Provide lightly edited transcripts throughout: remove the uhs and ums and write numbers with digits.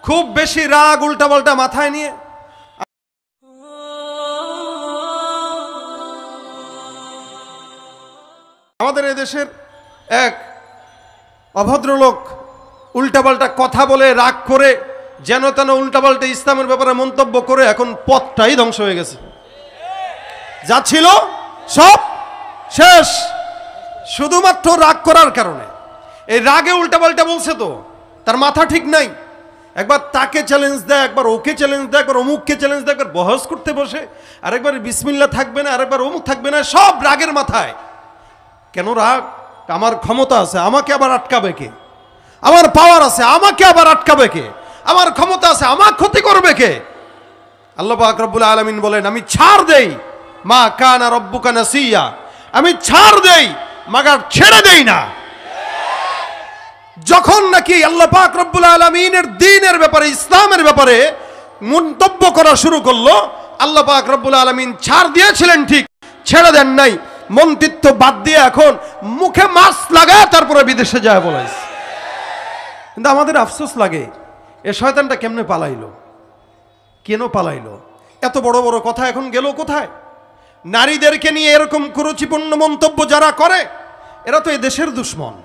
খুব বেশি রাগ উল্টাপাল্টা মাথায় নিয়ে আমাদের এদেশের এক অভদ্রলোক উল্টাপাল্টা কথা বলে রাগ করে যেন তেন উল্টাপাল্টা ইসলামের ব্যাপারে মন্তব্য করে এখন পথটাই ধ্বংস হয়ে গেছে। যা ছিল সব শেষ, শুধুমাত্র রাগ করার কারণে। এই রাগে উল্টাপাল্টা বলছে তো তার মাথা ঠিক নাই। একবার তাকে চ্যালেঞ্জ দেয়, একবার ওকে চ্যালেঞ্জ দেয়, একবার অমুককে চ্যালেঞ্জ দেয়, একবার বহস করতে বসে, আরেকবার বিসমিল্লাহ থাকবে না, আরেকবার অমুক থাকবে না, সব রাগের মাথায়। কেন রাগ? আমার ক্ষমতা আছে, আমাকে আবার আটকাবে কে? আমার পাওয়ার আছে, আমাকে আবার আটকাবে কে? আমার ক্ষমতা আছে, আমার ক্ষতি করবে কে? আল্লাহ পাক রব্বুল আলামিন বলেন, আমি ছাড় দেই, মা কানা রব্বুকা নাসিয়া, আমি ছাড় দেই মাগার ছেড়ে দেই না। যখন নাকি আল্লাহ পাক রব্বুল আলামিনের দ্বীনের ব্যাপারে, ইসলামের ব্যাপারে মন্তব্য করা শুরু করলো, আল্লাহ পাক রব্বুল আলামিন ছাড় দিয়েছিলেন ঠিক, ছেড়ে দেন নাই। মন্ত্রিত্ব বাদ দিয়ে এখন মুখে মাস্ক লাগায় তারপরে বিদেশে যায় বলাইছে। কিন্তু আমাদের আফসোস লাগে, এ শয়তানটা কেমনে পালাইলো, কেন পালাইলো? এত বড় বড় কথা এখন গেল কোথায়? নারীদেরকে নিয়ে এরকম কুরুচিপূর্ণ মন্তব্য যারা করে এরা তো এই দেশের দুশ্মন।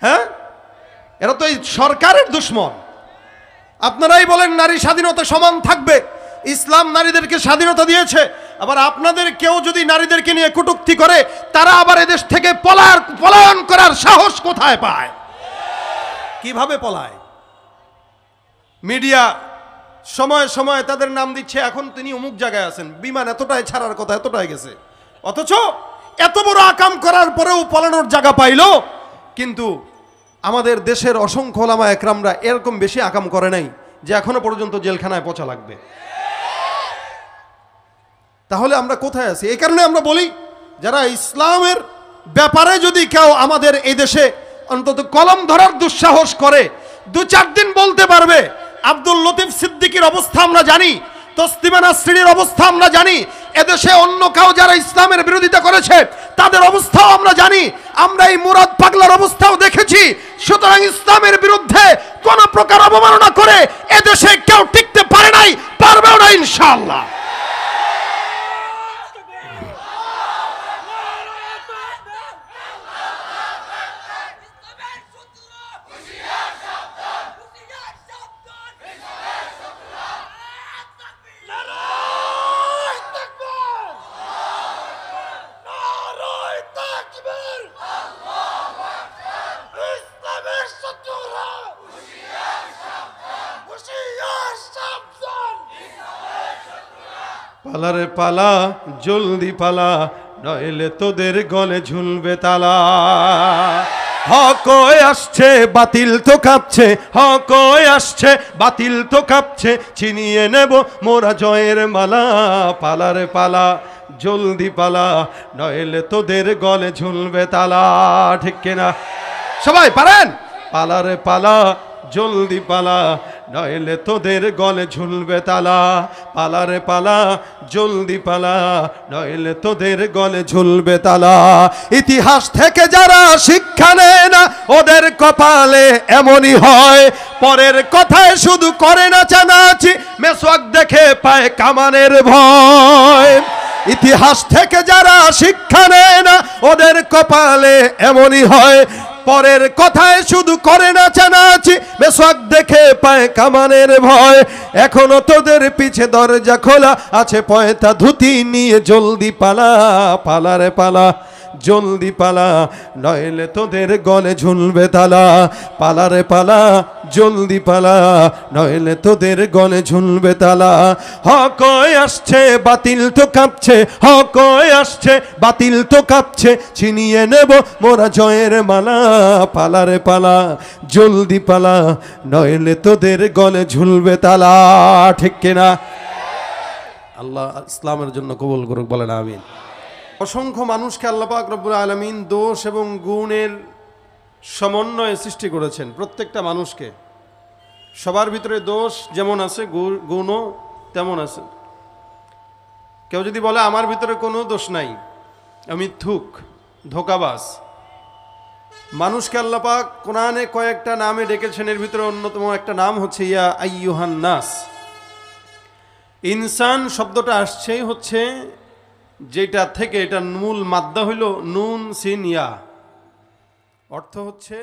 হ্যাঁ, এরা তো এই সরকারের দুশ্মন। আপনারাই বলেন নারী স্বাধীনতা সমান থাকবে, ইসলাম নারীদেরকে স্বাধীনতা দিয়েছে, আবার আপনাদের কেউ যদি নারীদেরকে নিয়ে কটূক্তি করে তারা আবার এদেশ থেকে পলায়ন করার সাহস কোথায় পায়? কিভাবে পলায়? মিডিয়া সময় সময় তাদের নাম দিচ্ছে, এখন তিনি অমুক জায়গায় আছেন, বিমান এতটাই ছাড়ার কথা, এতটাই গেছে, অথচ এত বড় আকাম করার পরেও পলানোর জায়গা পাইল। কিন্তু আমাদের দেশের অসংখ্য ওলামা একরামরা এরকম বেশি আকাম করে নাই যে এখনো পর্যন্ত জেলখানায় পচা লাগবে। তাহলে আমরা কোথায় আছি? এই কারণে আমরা বলি, যারা ইসলামের ব্যাপারে যদি কেউ আমাদের এই দেশে অন্তত কলম ধরার দুঃসাহস করে, দু চার দিন বলতে পারবে, আব্দুল লতিফ সিদ্দিকীর অবস্থা আমরা জানি, তসলিমা নাসরিনের অবস্থা আমরা জানি, এদেশে অন্য কেউ যারা ইসলামের বিরোধিতা করেছে তাদের অবস্থাও আমরা জানি, আমরা এই মুরাদ পাগলার অবস্থাও দেখেছি। সুতরাং ইসলামের বিরুদ্ধে কোন প্রকার অবমাননা করে এদেশে কেউ টিকতে পারে নাই, পারবেও না ইনশাআল্লাহ। পালারে পালা, জলদি পালা, নইলে তোদের গলে ঝুলবে তালা। হক আসছে, বাতিল তো কাঁপছে, হক আসছে, বাতিল তো কাঁপছে, ছিনিয়ে নেব মোরা জয়ের মালা। পালারে পালা, জলদি পালা, নইলে তোদের গলে ঝুলবে তালা। ঠিক কিনা? সবাই পারেন? পালারে পালা, জলদি পালা, নইলে তোদের গলে ঝুলবে তালা। পালারে পালা, জলদি পালা, নইলে তোদের গলে ঝুলবে তালা। ইতিহাস থেকে যারা শিক্ষা নেয় না ওদের কপালে এমনই হয়, পরের কথায় শুধু করে না চানাচি, মেসওয়াক দেখে পায় কামানের ভয়। ইতিহাস থেকে যারা শিক্ষা নেয় না ওদের কপালে এমনই হয়, পরের কথায় শুধু করে না চানাচি, মেসওয়াক দেখে পায় কামানের ভয়। এখনো তোদের পিছে দরজা খোলা আছে, পয়তা ধুতি নিয়ে জলদি পালা। পালারে পালা, জলদি পালা, নইলে তোদের গলে ঝুলবে তালা। পালারে পালা, জলদি পালা, নইলে তোদের গলে ঝুলবে তালা। হক আসছে, বাতিল তো কাঁপছে, হক আসছে, বাতিল তো কাঁপছে, ছিনিয়ে নেব মোরা জয়ের মালা। পালারে পালা, জলদি পালা, নইলে তোদের গলে ঝুলবে তালা। ঠিক কিনা? আল্লাহ ইসলামের জন্য কবুল করুক, বলেন আমিন। অসংখ্য মানুষকে আল্লাহ পাক রব্বুল আলামিন দোষ এবং গুণের সমন্বয়ে সৃষ্টি করেছেন। প্রত্যেকটা মানুষকে, সবার ভিতরে দোষ যেমন আছে গুণও তেমন আছে। কেউ যদি বলে আমার ভিতরে কোনো দোষ নাই, আমি মিথ্যুক, ধোঁকাবাজ, মানুষকে আল্লাহ পাক কোরআনে কয়েকটা নামে ডেকেছেন, এর ভিতরে অন্যতম একটা নাম হচ্ছে ইয়া আইয়ুহান নাস। ইনসান শব্দটা আসছেই হচ্ছে যেটা থেকে, এটা মূল মাদ্দা হইল নুন সিন ইয়া, অর্থ হচ্ছে